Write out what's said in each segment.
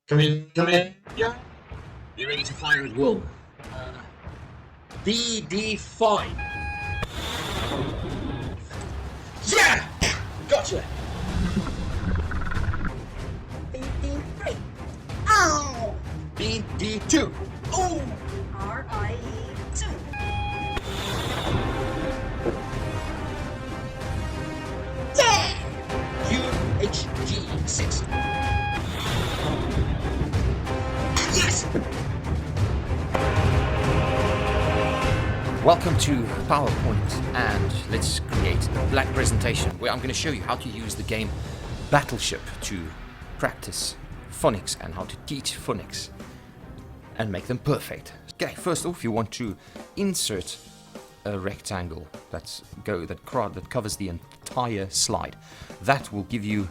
Come in, come in. Yeah. Be ready to fire at will. BD5. Yeah! Gotcha! BD3. Ow! BD2. Oh! RIE2. Yeah! UHG6. Yes! Welcome to PowerPoint, and let's create a black presentation where I'm going to show you how to use the game BattleShip to practice phonics and how to teach phonics and make them perfect. Okay, first off, you want to insert a rectangle that covers the entire slide. That will give you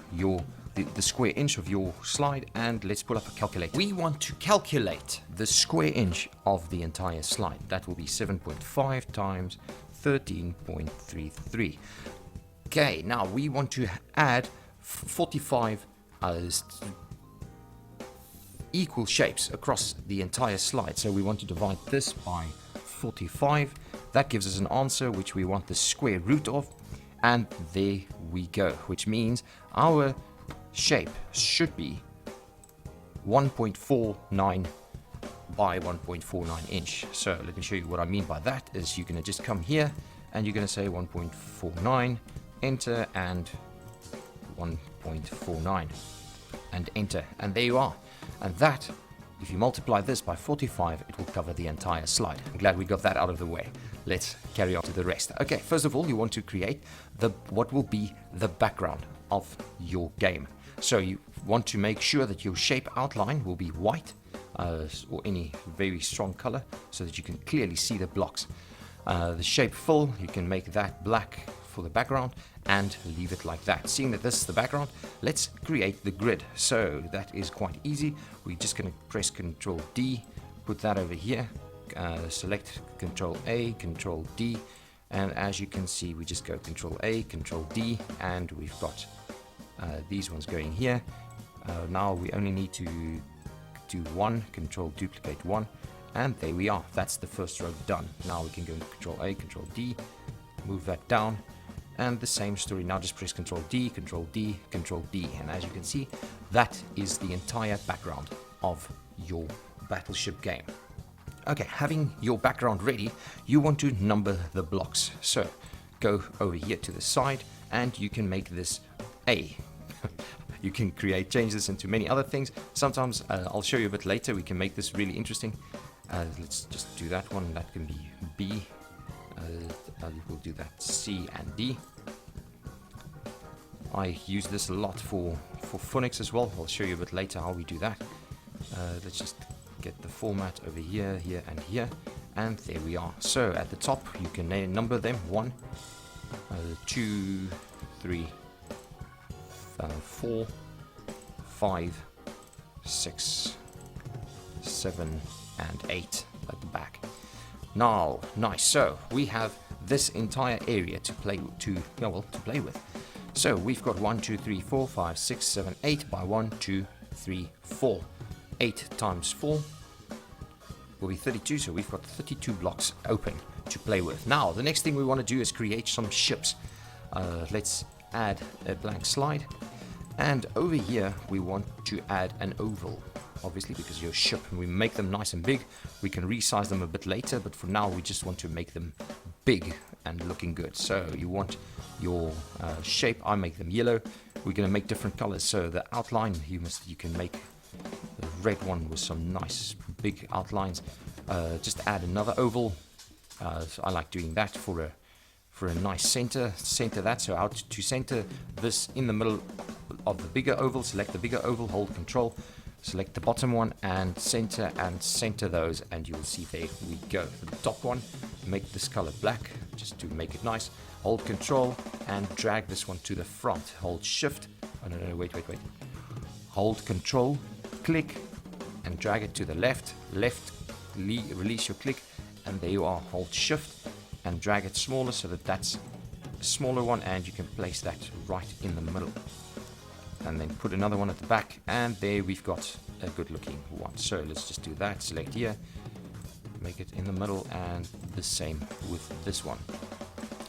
the square inch of your slide, and let's pull up a calculator. We want to calculate the square inch of the entire slide. That will be 7.5 times 13.33. Okay, now we want to add 45 equal shapes across the entire slide. So we want to divide this by 45. That gives us an answer which we want the square root of, and there we go, which means our shape should be 1.49 by 1.49 inch. So let me show you what I mean by that. Is you're going to just come here and you're going to say 1.49, enter, and 1.49 and enter, and there you are. And that, if you multiply this by 45, it will cover the entire slide. I'm glad we got that out of the way. Let's carry on to the rest. Okay, first of all, you want to create what will be the background of your game. So you want to make sure that your shape outline will be white or any very strong color so that you can clearly see the blocks. The shape fill, you can make that black for the background and leave it like that. Seeing that this is the background, let's create the grid. So that is quite easy. We're just going to press Control D, put that over here, select Control A, Control D, and as you can see, we just go Control A, Control D, and we've got these ones going here. Now we only need to do one, Control Duplicate 1, and there we are. That's the first row done. Now we can go Control A, Control D, move that down, and the same story. Now just press Control D, Control D, Control D, and as you can see, that is the entire background of your BattleShip game. Okay, having your background ready, you want to number the blocks. So go over here to the side, and you can make this A. You can change this into many other things. Sometimes I'll show you a bit later. We can make this really interesting. Let's just do that one. That can be B. We'll do that C and D. I use this a lot for phonics as well. I'll show you a bit later how we do that. Let's just get the format over here, here, and here, and there we are. So at the top, you can number them 1, 2, 3, 4, 5, 6, 7, and 8 at the back. Now, nice. So we have this entire area to play with. So we've got 1, 2, 3, 4, 5, 6, 7, 8 by 1, 2, 3, 4. 8 times 4 will be 32. So we've got 32 blocks open to play with. Now, the next thing we want to do is create some ships. Let's add a blank slide, and over here we want to add an oval, obviously because your ship, and we make them nice and big. We can resize them a bit later, but for now we just want to make them big and looking good. So you want your shape, I make them yellow. We're going to make different colors, so the outline you can make the red one with some nice big outlines. Just add another oval. I like doing that for a nice center that. So out to center this in the middle of the bigger oval, select the bigger oval, hold Control, select the bottom one and center those, and you will see there we go. The top one, make this color black just to make it nice, hold Control and drag this one to the front, hold Shift, wait, hold Control, click and drag it to the left, release your click, and there you are, hold Shift and drag it smaller so that that's a smaller one, and you can place that right in the middle. and then put another one at the back, and there we've got a good looking one. So let's just do that, select here, make it in the middle, and the same with this one,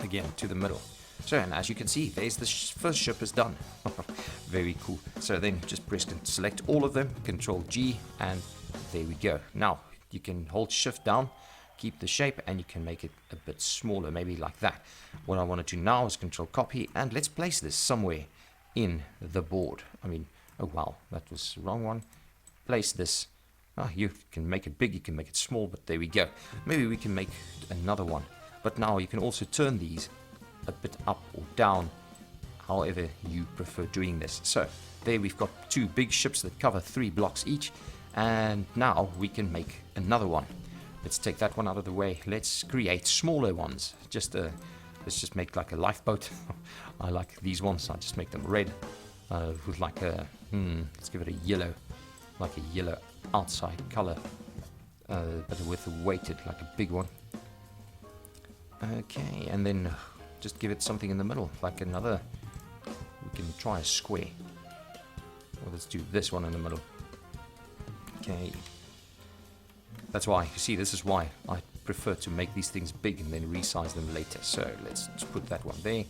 again to the middle. So, and as you can see, there's the first ship is done. Very cool. So then just press and select all of them, Control G, and there we go. Now you can hold shift down, keep the shape, and you can make it a bit smaller, maybe like that. What I want to do now is Control Copy, and let's place this somewhere in the board. I mean, oh wow, that was the wrong one. Place this. You can make it big, you can make it small, but there we go. Maybe we can make another one. But now you can also turn these a bit up or down, however you prefer doing this. So there we've got 2 big ships that cover 3 blocks each, and now we can make another one. Let's take that one out of the way. Let's create smaller ones. Let's just make like a lifeboat. I like these ones. I just make them red with like a let's give it a yellow, like a yellow outside color, but with a weighted, like a big one. Okay, and then just give it something in the middle, like another. We can try a square. Well, let's do this one in the middle. Okay. That's why, you see, this is why I prefer to make these things big and then resize them later. So let's just put that one there.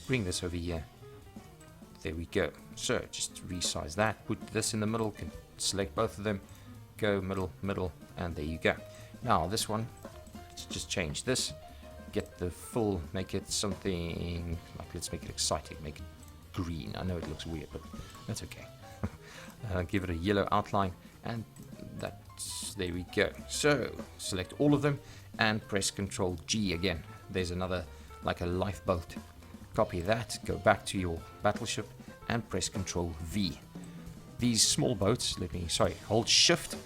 Bring this over here. There we go. So just resize that. Put this in the middle. Can select both of them. Go middle, middle, and there you go. Now this one, let's just change this. Get the full, make it something like, let's make it exciting, make it green. I know it looks weird, but that's okay. Give it a yellow outline, and there we go. So select all of them and press Control G again. There's another, like a lifeboat. Copy that, go back to your battleship and press Control V. These small boats, hold shift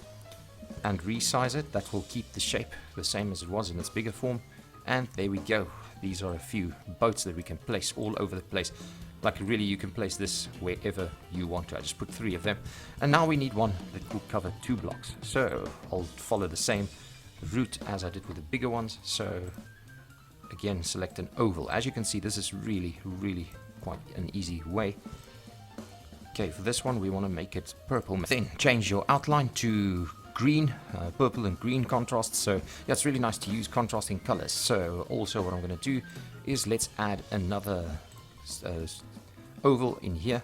and resize it. That will keep the shape the same as it was in its bigger form. And there we go. These are a few boats that we can place all over the place. Like really, you can place this wherever you want to. I just put 3 of them. And now we need one that will cover 2 blocks. So I'll follow the same route as I did with the bigger ones. So again, select an oval. As you can see, this is really, really quite an easy way. Okay, for this one, we want to make it purple. Then change your outline to green, purple and green contrast. So yeah, it's really nice to use contrasting colors. So also what I'm going to do is let's add another oval in here.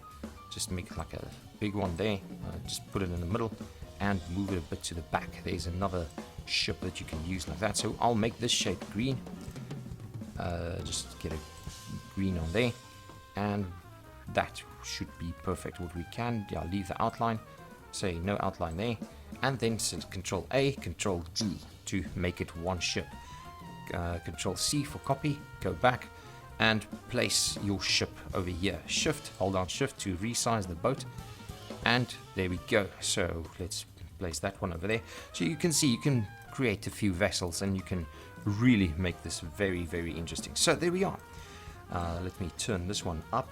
Just make it like a big one there. Just put it in the middle and move it a bit to the back. There's another ship that you can use like that. So I'll make this shape green. Just get a green on there, and that should be perfect. What we can, leave the outline, say no outline there, and then Control A, Control G to make it one ship. Control C for copy, go back and place your ship over here. Shift, hold down shift to resize the boat, and there we go. So let's place that one over there. So you can see you can create a few vessels and you can really make this very, very interesting. So there we are. Let me turn this one up,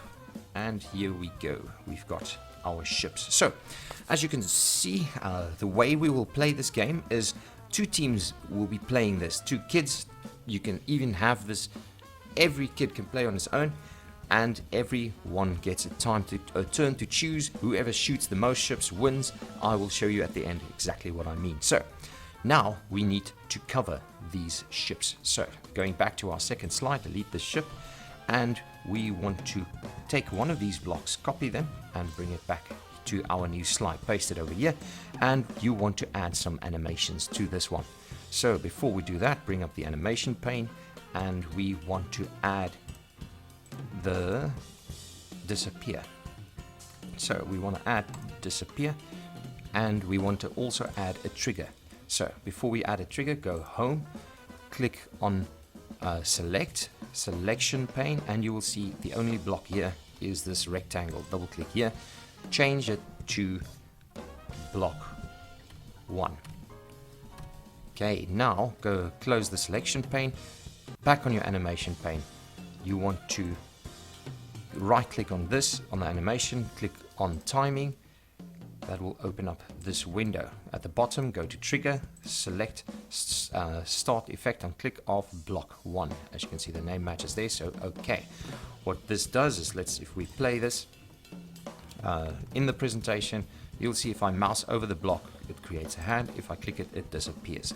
and here we go. We've got our ships. So as you can see, the way we will play this game is 2 teams will be playing this. 2 kids, you can even have this, every kid can play on his own, and everyone gets a turn to choose. Whoever shoots the most ships wins. I will show you at the end exactly what I mean. So now we need to cover these ships. So going back to our second slide, delete the ship, and we want to take one of these blocks, copy them, and bring it back to our new slide. Paste it over here, and you want to add some animations to this one. So before we do that, bring up the animation pane, and we want to add the disappear. So we want to add disappear, and we want to also add a trigger. So before we add a trigger, go home, click on selection pane, and you will see the only block here is this rectangle. Double click here, change it to block 1. Okay, now go close the selection pane, back on your animation pane. You want to right click on this, on the animation, click on timing. That will open up this window. At the bottom, go to trigger, select start effect, and click off block 1. As you can see, the name matches there, so okay. What this does is, if we play this, in the presentation, you'll see if I mouse over the block, it creates a hand. If I click it, it disappears.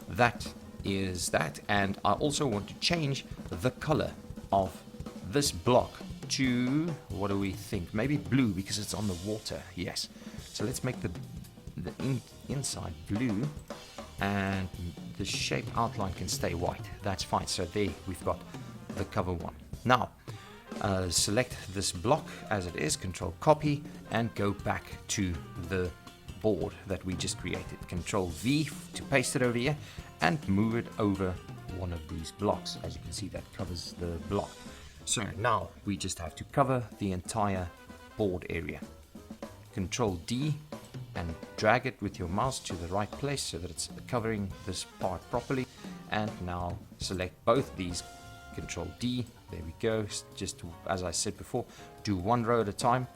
That is that. And I also want to change the color of this block to, what do we think? Maybe blue, because it's on the water. Yes. So let's make the inside blue, and the shape outline can stay white. That's fine. So there we've got the cover one. Now select this block as it is, control copy, and go back to the board that we just created. Control V to paste it over here and move it over one of these blocks. As you can see, that covers the block. So now we just have to cover the entire board area. Control D and drag it with your mouse to the right place so that it's covering this part properly. And now select both these, Control D, there we go. Just as I said before, do one row at a time.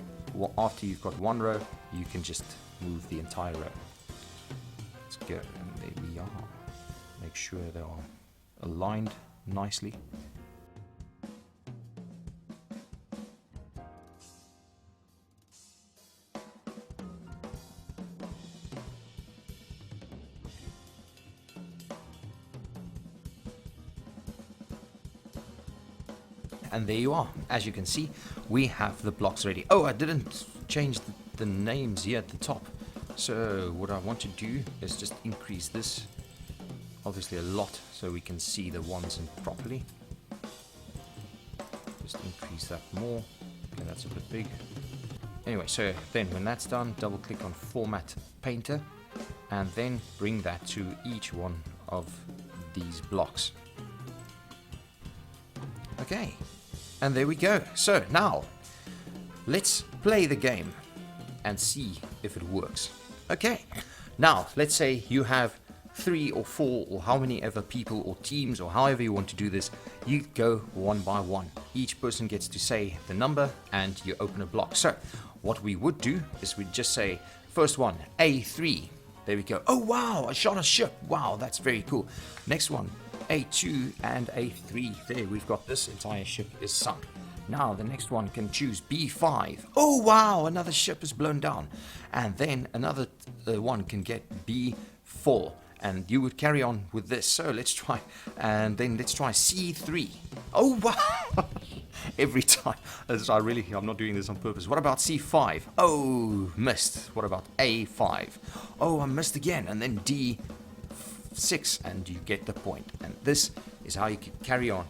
After you've got one row, you can just move the entire row. Let's go, and there we are. Make sure they are aligned nicely. And there you are. As you can see, we have the blocks ready. Oh, I didn't change the names here at the top. So what I want to do is just increase this, obviously a lot, so we can see the ones in properly. Just increase that more. Okay, that's a bit big. Anyway, so then when that's done, double click on Format Painter, and then bring that to each one of these blocks. Okay. And there we go. So now, let's play the game and see if it works. Okay, now let's say you have 3 or 4 or how many ever people or teams or however you want to do this. You go one by one. Each person gets to say the number and you open a block. So what we would do is we'd just say, first one, A3. There we go. Oh wow, I shot a ship. Wow, that's very cool. Next one, A2 and A3. There, we've got this entire ship is sunk. Now the next one can choose B5. Oh wow, another ship is blown down. And then another one can get B4. And you would carry on with this. So let's try, and then let's try C3. Oh wow! Every time. I'm not doing this on purpose. What about C5? Oh, missed. What about A5? Oh, I missed again. And then D6, and you get the point. And this is how you can carry on.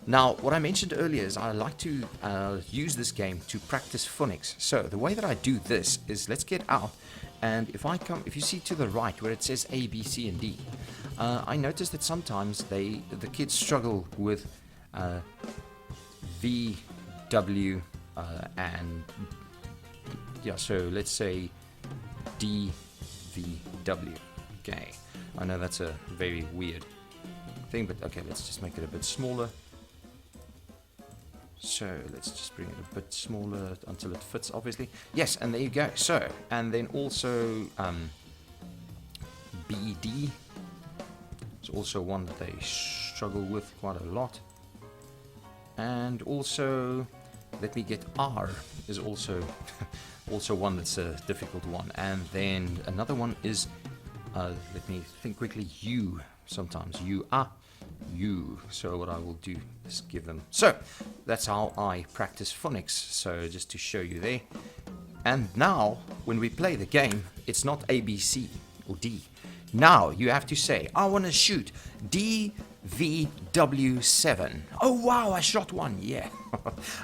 Now, what I mentioned earlier is I like to use this game to practice phonics. So the way that I do this is, let's get out, and if you see to the right where it says A, B, C, and D, I notice that sometimes the kids struggle with V, W, and yeah. So let's say D, V, W. Okay, I know that's a very weird thing, but okay, let's just make it a bit smaller. So let's just bring it a bit smaller until it fits, obviously. Yes, and there you go. So, and then also BD is also one that they struggle with quite a lot. And also, let me get R is also also one that's a difficult one. And then another one is, let me think quickly, U. Sometimes U. So what I will do is give them. So that's how I practice phonics. So just to show you there. And now when we play the game, it's not A, B, C or D. Now you have to say, I want to shoot D, V, W, 7. Oh wow, I shot one. Yeah.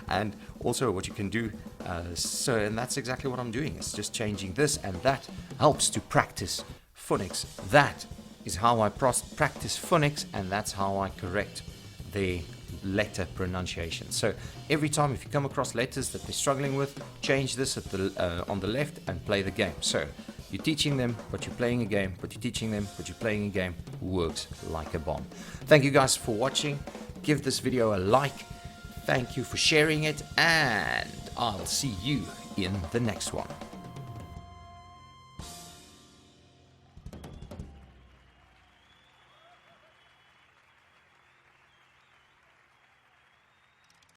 And also what you can do, and that's exactly what I'm doing. It's just changing this, and that helps to practice phonics. That is how I practice phonics, and that's how I correct the letter pronunciation. So every time if you come across letters that they're struggling with, change this at the on the left and play the game. So you're teaching them, but you're playing a game, but you're teaching them, but you're playing a game. Works like a bomb. Thank you guys for watching. Give this video a like. Thank you for sharing it, and I'll see you in the next one.